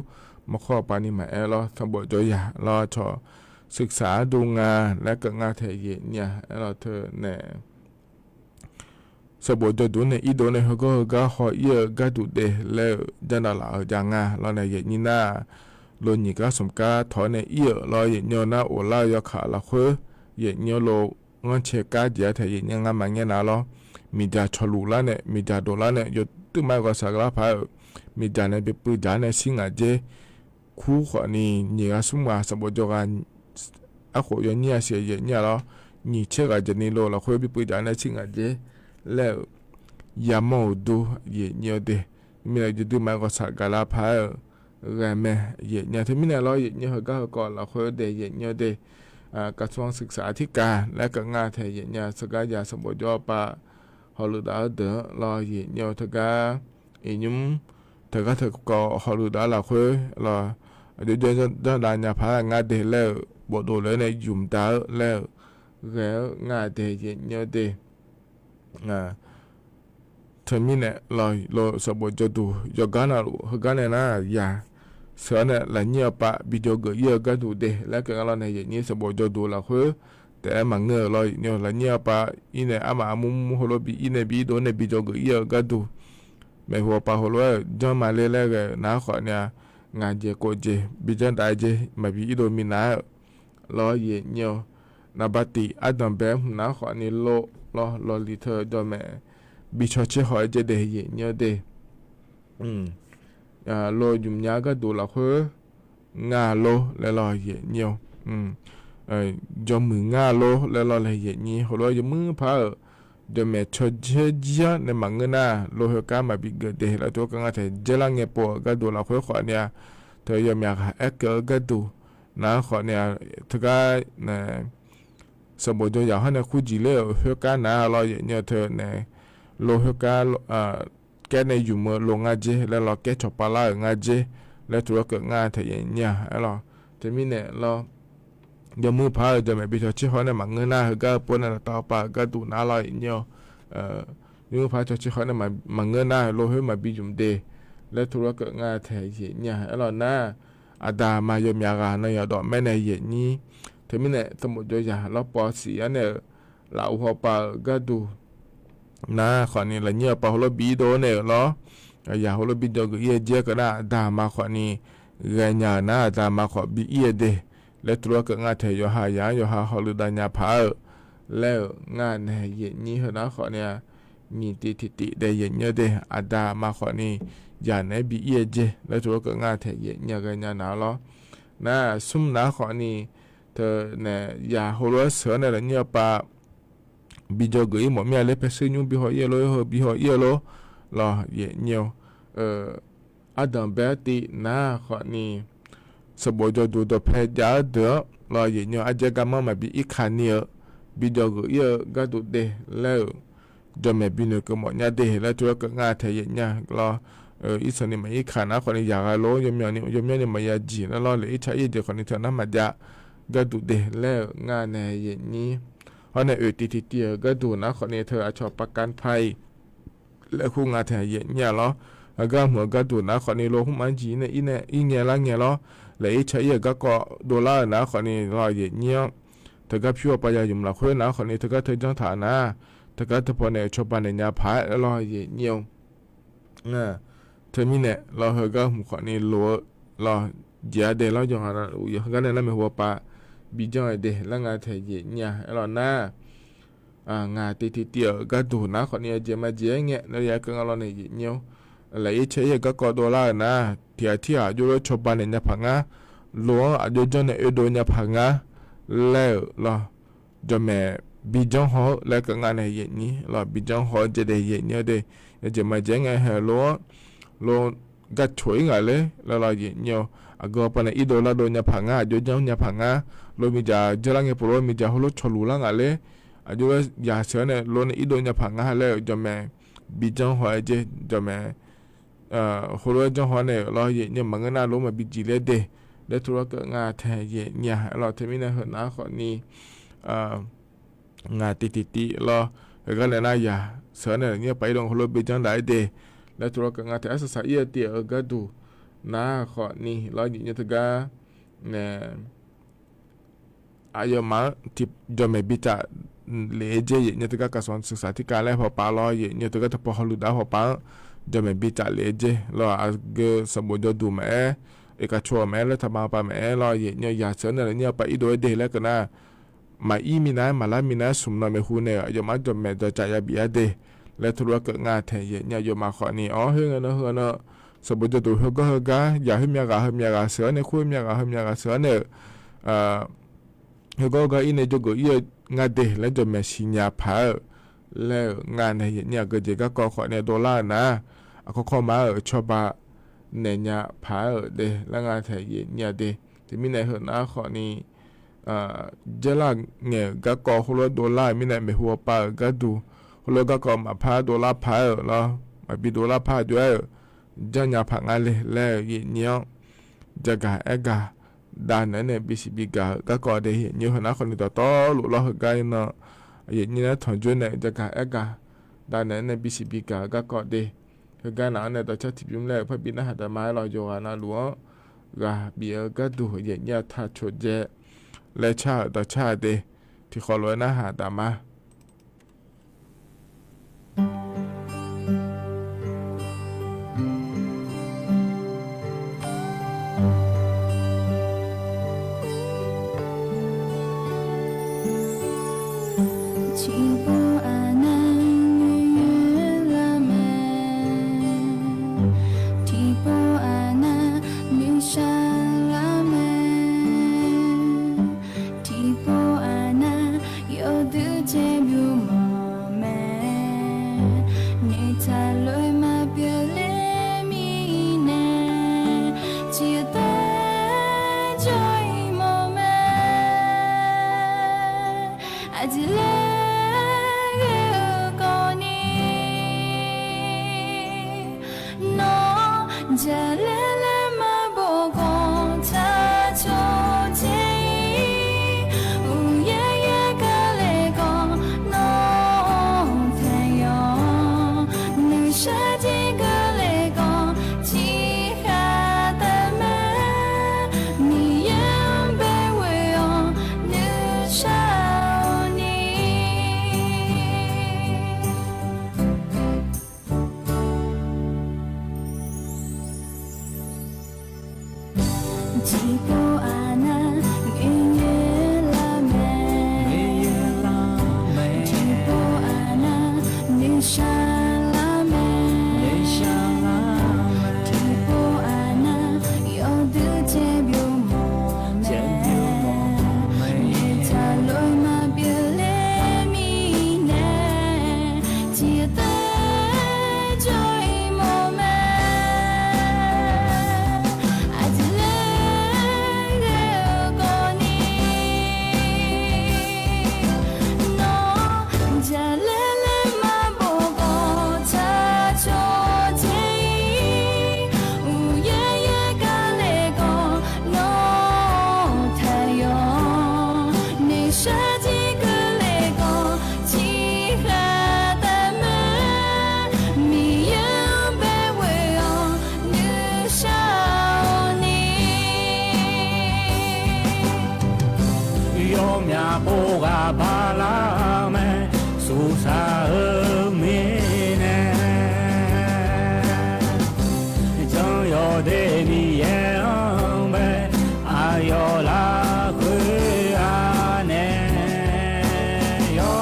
Speaker 14: มาข้อปานิมารอทั้งบทจอยารอชอศึกษาดูงานและก็งานเทียเนี่ยรอเธอเนี่ยสบทดูเนี่ยอีโดเนี่ยเขาก็หอเยอะก็ดูเดแล้วจะน่าละอย่างงานรอเนี่ยอย่างนี้น่าโลนี่ก็สมการถอยเนี่ยเยอะรออย่างเงี้ยน่าโอลายาขาละคืออย่างเงี้ยโลงั้นเชก้าเดียเทียเนี่ยงานมันเงี้ยน่ารอมีจ่าชลูละเนี่ยมีจ่าโดละเนี่ยอยู่ตึ้งไม่ก็สักละพายมีจ่าเนี่ยไปปืนจ่าเนี่ยสิงอาเจคู่ขวานี่เนี่ยสมว่าสมบูรณ์จกันอ่ะขวยันเนี่ยเสียเนี่ยแล้วนี่เชื่อกันจะนี่โลละขวไปปืนจ่าเนี่ยสิงอาเจแล้วยามอดูเนี่ยเดมีอะไรจะตึ้งไม่ก็สักละพายแกแม่เนี่ยที่มีเนี่ยเราเนี่ยเขาก็ก่อนละขวเดเนี่ยเดกระทรวงศึกษาธิการและก็งานไทยเนี่ยสกัดยาสมบูรณ์จอปะhọ lừa đảo đỡ lo gì nhiều thực ra nhúng thực ra thực có họ lừa đảo là khuê là để cho đại nhà phá là ngay để leo bộ đồ lấy này dùng đá leo ghé ngay để gì nhiều để thời min này lo sợ bộ cho đủ cho cái nào cái này là giả sợ này là nhiều bạn bị cho gửi nhiều cái đủ để lấy cái lo này như sợ bộ cho đủ là khuêแต่มังเงอลอยเนี่ยละเนี่ยปะอีเนี่ยอามามุมหัวโลบีอีเนี่ยบีโดเนี่ยบีจอกเยอะก็ดูไม่หัวปะหัวโลจอมาเล่ๆกันน้าขอเนี่ยงานเจโกเจบีจันได้เจมาบีอีโดมีน้าลอยเนี่ยนาบัติอัดดัมแบบน้าขอเนี่ยโลลิเธอจอแม่บีชอเชหอยเจเดยเนี่ยเดโลยุ่มยาก็ดูละคืองาโลแล้วลอยเนี่ยdo mưa ngã lô lại lo lại vậy nhỉ hồi đó do mưa phá do mẹ cho chơi nên mà người na lô hơi cá mà bị gỡ để là tôi càng thấy chơi là nghe bỏ cái đồ là khối khỏi nè thời giờ mẹ ép cái đồ nó khỏi nè thực ra nè sau buổi cho giáo này khu gì leo hơi cá na lo vậy nhỉ thời nè lô hơi cá cái này dùng mưa lô ngã chơi lại lo cái chọc pala ngã chơi lại tôi cái ngã thấy vậy nhỉ lo thì mình nè lo giờ mưa phá giờ mẹ bị cho chiếc hói này mà người na cái bốn này là tao pa cái tủ ná lại nhiều mưa phá cho chiếc hói này mà người na lôi hơi mà bị dùng đề lấy thu cái ngay thể gì nha là na ada mà giờ nhà gà này giờ đỏ mấy này gì nhỉ thế mình này tao một giờ giờ nó bỏ xì anh này lão họ pa cái tủ na khỏi này là nhiều pa họ bị đồ này nó giờ họ bị cho cái gì cái đó ada mà khỏi này người nhà na ada mà khỏi bị gì đề และตัวก็งาเทยหายาอยู่หาฮอลุดาญาพาแล้วงานในเย็นนี้เหรอนะขอเนี่ยมีติได้เย็นเยอะเดอาดามาขอนี่อย่าในบีเอเจแล้วตัวก็งาเทเย็นเยอะกันยาหนาวล้อนะซุ่มนะขอนี่เธอเนี่ยอย่าหัวเราะเสือเนี่ยเนี่ยปะบิจกุยหมอมีอะไรไปซื้อยุ่งบิหอยเยโลบิหอยเยโลรอเย็นเยอะอาดัมเบตินะขอนี่สบจดูตัวเพจยาเดอรอเย็นเยอะอาจจะกำมาบีอีกขันเนี่ยบิจกุยก็ดูเดแล้วจอมแม่บินก็หมดเนี่ยเดแล้วตัวก็งาเทเย็นเนี่ยรออีสานนี่มาอีกขันนะคนนี้อยากรู้ยมเนี่ยมายาจีแล้วรอเลยอีใช้เด็กคนนี้เท่านั้นมาจะก็ดูเดแล้วงานในเย็นนี้เพราะในติก็ดูนะคนนี้เธออาชอบประกันภัยและคู่งานแถเย็นเนี่ยล้อแล้วก็หัวก็ดูนะคนนี้โลหุ่มันจีเนี่ยอีเนี่ยละเนี่ยล้อเลยอีใช้ก็ดอลลาร์นะคนนี้รอเย็นเนี่ยเธอก็พิวไปยายุ่มละคนนะคนนี้เธอก็เธอจังฐานะเธอก็เธอพอเนี่ยชอบไปในยาพายแล้วรอเย็นเนี่ยเธอมีเนี่ยเราเฮก็หัวคนนี้รัวเราเดี๋ยวเดี๋ยวเราจะหาอย่างกันเนี่ยเราไม่หัวปะบิจอยเดแล้วงานเทเย็นเนี่ยเราหน้างานติก็ดูนะคนนี้เจมาเจเงี้ยแล้วอยากกันเราเนี่ยเงี้ยอะไรใช้ก็กอดอลลาร์นะที่อายุเราชอบบ้านเนี่ยพังอ่ะหลวงอายุจนเนี่ยโดนเนี่ยพังอ่ะแล้วเราจะแม่บิจองหอแล้วก็งานเนี่ยเย็นนี้เราบิจองหอจะได้เย็นเนี่ยเดเจมาเจเงี้ยเหรอหลวงก็ช่วยงานเลยแล้วเราเย็นเนี่ยก็ปนอีโดลาโดนยาพังอ่ะโยจังยาพังอ่ะโลมีจ่าเจรังเงปโรมีจ่าฮโลชลูลังอ่ะเลยอายุยาเสือเนี่ยโลในอีโดนยาพังอ่ะเลยจอมแม่บิจังหัวเจจอมแม่ฮโลจังหัวเนี่ยเราเย็นเนี่ยมันก็น่ารู้มาบิจิเลเดแล้วทุกข์งาแทเย็นเนี่ยเราเทมินะเหรอนะขอนี้งาติเราก็เลยน่าอย่าเสือเนี่ยเนี่ยไปลงฮโลบิจังได้เดแล้วทุกข์งาแทสสายเตียก็ดูนะขอนี่เราอยู่เนี่ยถึงก็เนี่ยอายมาที่จอมแม่บิจ่าเลเจเนี่ยถึงก็กระทรวงศึกษาธิการและพอปาลอยเนี่ยถึงก็ทพอลุดาพอปาจอมแม่บิจ่าเลเจเราอาจจะสมบูรณ์ดูแม่เอกชนแม่และทบาปาแม่เราเนี่ยอยากเสนอเนี่ยไปอีโดยเดแล้วก็นะมาอีมีนะมาลามีนะสมนอไม่ฮูเนี่ยอายมาจอมแม่จะจ่ายบิอาเดและทุกข์งาแทเเนี่ยยมาขอนี่อ๋อเฮือนเนาะสมบูรณ์ดูเฮกาอย่าให้เมียกาเสือเนี่ยคุยเมียกาเสือเนี่ยเฮก็อินเนี่ยจะก็งานเดแล้วจะมาชิญญาพาแล้วงานเนี่ยก็จะก็ขอเนี่ยดอลลาร์นะก็เข้ามาชอบาเนี่ยพาเดแล้วงานเนี่ยเดที่มีในเหตุนะขอนี่เจล่าเนี่ยก็หัวดอลลาร์มีในไม่หัวปาก็ดูหัวก็มาพาดอลลาร์พาแล้วมาบิดอลลาร์พาด้วยจังยาพังอะไรแล้วเนี่ยจะกะกะด้านนั้นเนี่ยบิสิบิกะก็ได้เห็นอยู่นะคนนี้ต่อลุเราเหกันเนาะเนี่ยถอนจนเนี่ยจะกะด้านนั้นเนี่ยบิสิบิกะก็ได้เหกันนะเนี่ยต่อชาติพิมพ์แรกพระบิดาหัตถ์มาเราโยนะหลวงก็เบียก็ดูเนี่ยถ้าชดเจและชาต่อชาเดที่ขอร้อยนะหัตถ์มา
Speaker 13: မြဖို့ကဘာလာမယ်စူစာမင်းနဲ့ကြောင်ရောတဲ့ဒီရဲ့အောင်ပဲအာယောလာခွေအားနဲ့ယော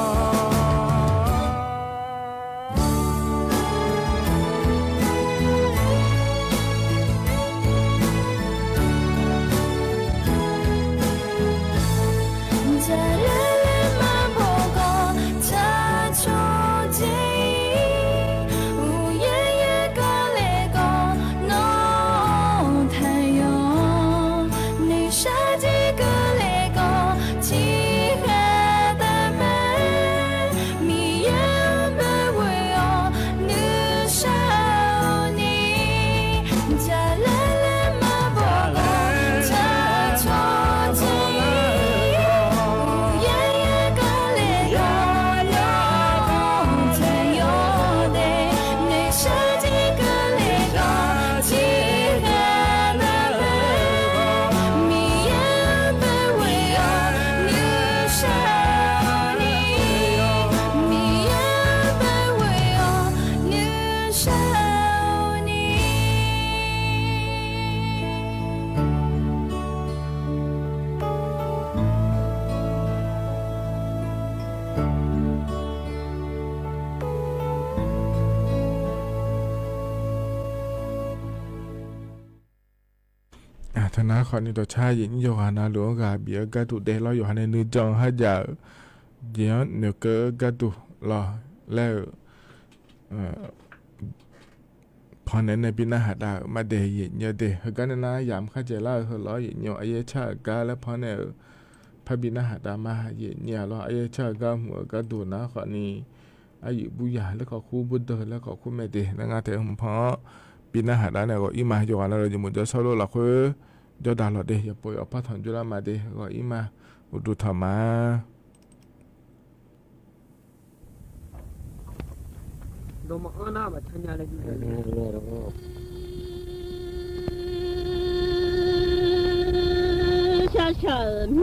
Speaker 14: ธนาขอนิตชายินโยหานาหลวงกาเบียกาตุเดลอยู่หาในนือจองฮัจยาเดี๋ยวเนเกกาตุรอแล้วพอในปีหน้าหาดามาเดยินเยเดฮกันนะยามข้าเจล่าเหรอยินโยอเยชากาแล้วพอในพระบิณหาดามายินเนี่ยรออเยชากาหัวกาตุนะขอนี้อายุบุญญาแล้วขอคู่บุญเดแล้วขอคู่แม่เดนงาเถอะพอปีหน้าหาดาเนี่ยก็อิมาโยกันเราจะมุดจะสโลละคือเดี๋ยวดาวเดอย่าปล่อยอภัทรจุลมาเดก็อีมาอุดุธรรมะ
Speaker 15: どうもアナはチャンネル
Speaker 16: 下山那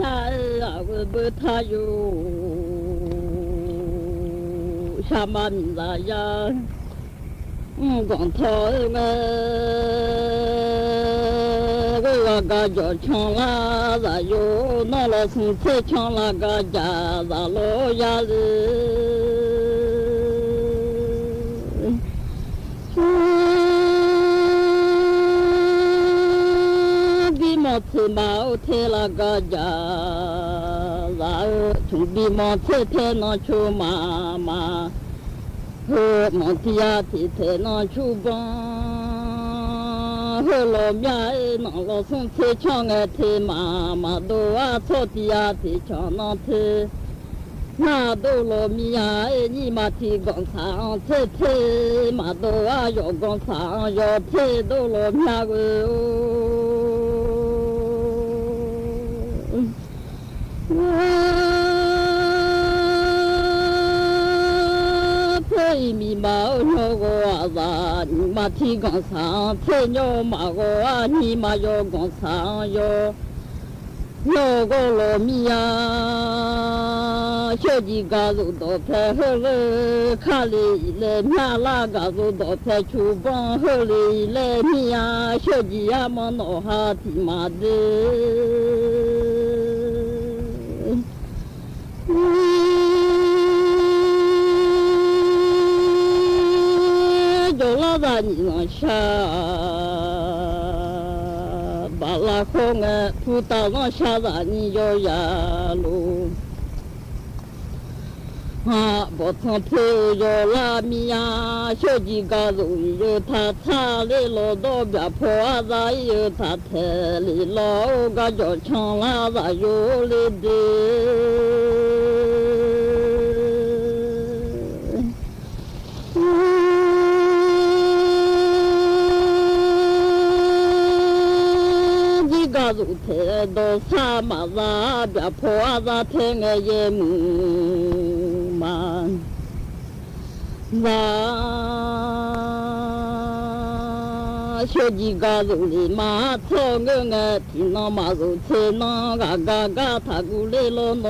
Speaker 16: 我不他有什么名字呀？光头们。我个叫唱啦，咱有那了从此唱那个家，咱老家子。比毛吃毛贴那个家，咱从比毛吃贴那出妈妈，和毛贴呀贴贴那出帮。后老面那老从车窗个车妈妈都啊草地啊车窗那车，那都老面啊你妈提工厂车车妈都啊要工厂要车都老面个米毛牛个子，你妈提工厂，菜鸟马个啊，你妈要工厂要个糯米啊，小鸡嘎子多拍好了，看里来面拉嘎子多拍出帮好里来米啊，小鸡呀么闹哈提妈的。你那下把拉空啊，不到那下子你就呀路啊，不曾陪着拉米呀，小鸡嘎子有他茶里老多边坡子有他田里老个叫长拉子有里的。如天都啥嘛子，别破子天个也木嘛，那小鸡嘎肉里马草我听那马肉吃那嘎嘎嘎他过来了喏。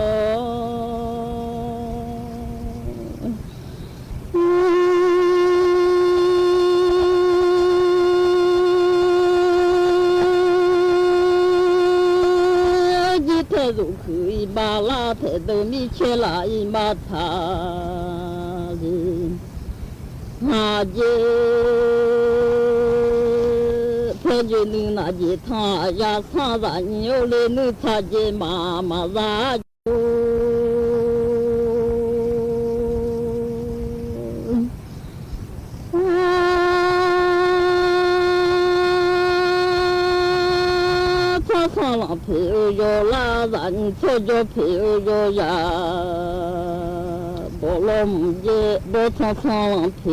Speaker 16: 太肉可以把拉太多米切拉一马塔里，那je太就你那je他呀啥子你有嘞你他je妈妈啥。上浪皮哟拉人错就皮哟呀，不老木也不上浪皮，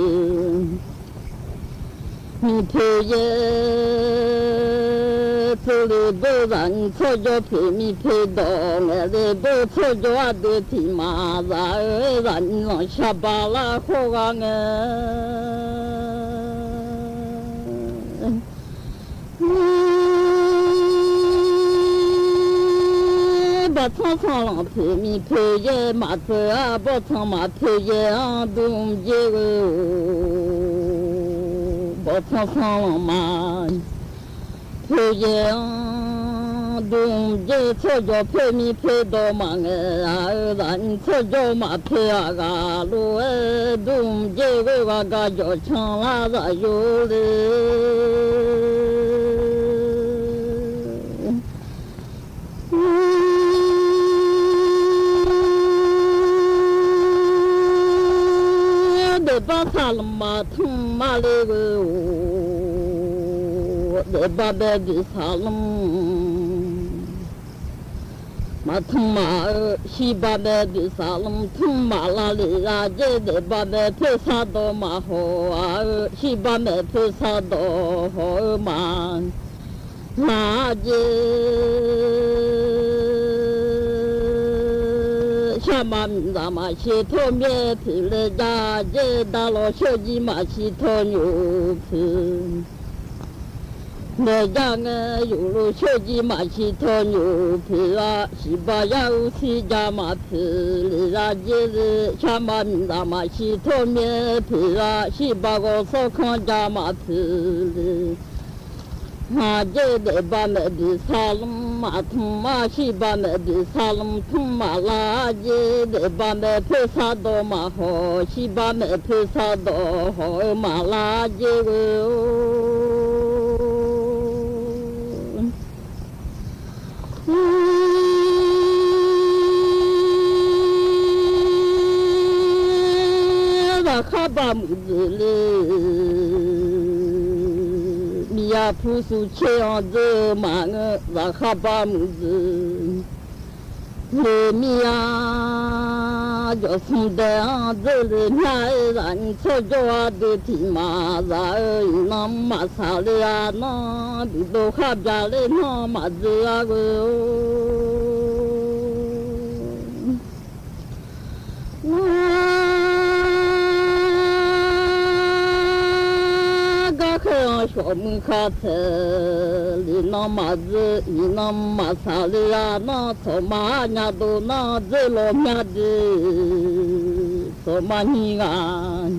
Speaker 16: 你皮也这里不人错就皮你皮多，我里不错就阿的皮嘛啥人浪下巴拉好啊不唱唱浪皮米皮也马子啊，不唱马皮也啊东也哦，不唱唱浪马皮也啊东也错着皮米皮多嘛啊，人错着马皮啊个路哎东也个个就唱啦个有嘞。把他了嘛，他妈那个哦，那把那的啥了嘛，他妈西把那的啥了，他妈那里啊，这那把那配啥多嘛好啊，西把那配啥多好嘛，那这。下马米达马西托面皮了家这大老小鸡马西托牛皮，那家个有了小鸡马西托牛皮啊，西巴呀有西家马皮里啊，这是下马米达马西托面皮啊，西巴个少康家马皮里。那这得把那的沙龙马通马西把那的沙龙通马拉这得把那配沙多马好西把那配沙多好马拉这个那哈巴木子嘞。呀，朴素切样子嘛个拉哈巴木子，里面呀就送的样子里面人错着的提嘛啥那嘛啥的呀那比都哈家的那嘛子啊个。小门卡车里那马子，里那马啥里呀？那草马伢都那子老面的，草马尼啊，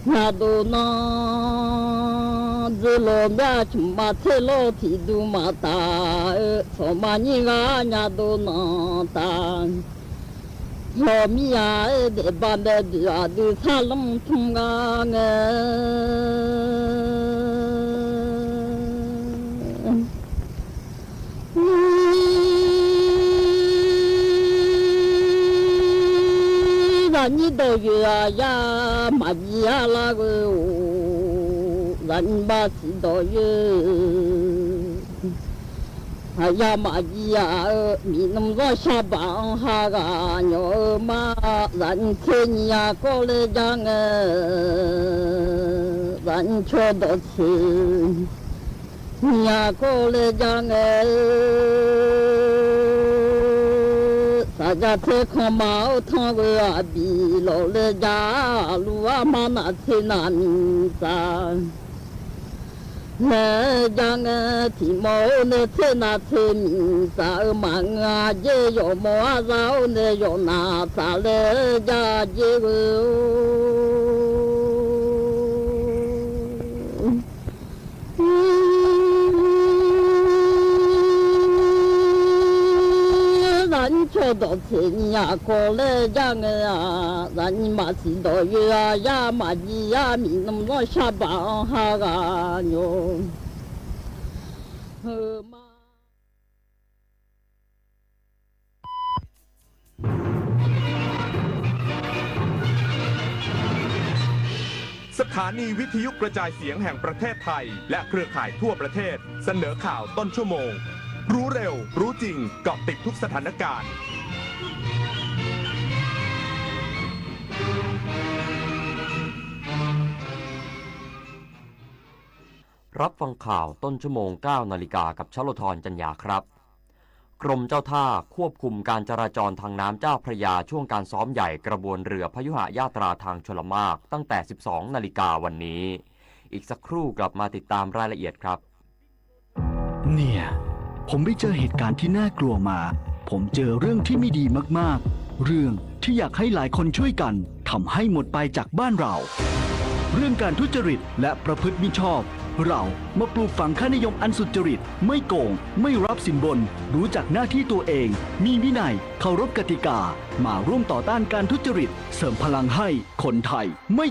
Speaker 16: 伢都那子老面去马车老提都马大，草马尼啊伢都那大。老米呀，得把那的啊，都擦龙通啊你都有啊呀，马吉呀那个人马是都有，哎呀马吉呀，你那么多下班哈个牛马人车你呀过来讲人车都吃，你呀过来讲大家车看毛汤个啊，比老了家路啊嘛那车那米山，那让提毛那车那车名啥忙啊，也有毛绕那有拿啥了呀也人却都亲呀，过来让啊，人嘛是多月啊，呀嘛你呀，米那么下班哈个哟。
Speaker 17: สถานีวิทยุกระจายเสียงแห่งประเทศไทยและเครือข่ายทั่วประเทศเสนอข่าวต้นชั่วโมงรู้เร็วรู้จริงเกาะติดทุกสถานการณ์
Speaker 18: รับฟังข่าวต้นชั่วโมง 9 นาฬิกากับชลธรจัญญาครับกรมเจ้าท่าควบคุมการจราจรทางน้ำเจ้าพระยาช่วงการซ้อมใหญ่กระบวนเรือพยุหยาตราทางชลมารตั้งแต่ 12 นาฬิกาวันนี้อีกสักครู่กลับมาติดตามรายละเอียดครับ
Speaker 19: เนี่ยผมไปเจอเหตุการณ์ที่น่ากลัวมาผมเจอเรื่องที่ไม่ดีมากๆเรื่องที่อยากให้หลายคนช่วยกันทำให้หมดไปจากบ้านเราเรื่องการทุจริตและประพฤติมิชอบเรามาปลูกฝังค่านิยมอันสุจริตไม่โกงไม่รับสินบนรู้จักหน้าที่ตัวเองมีวินัยเคารพกติกามาร่วมต่อต้านการทุจริตเสริมพลังให้คนไทยไม่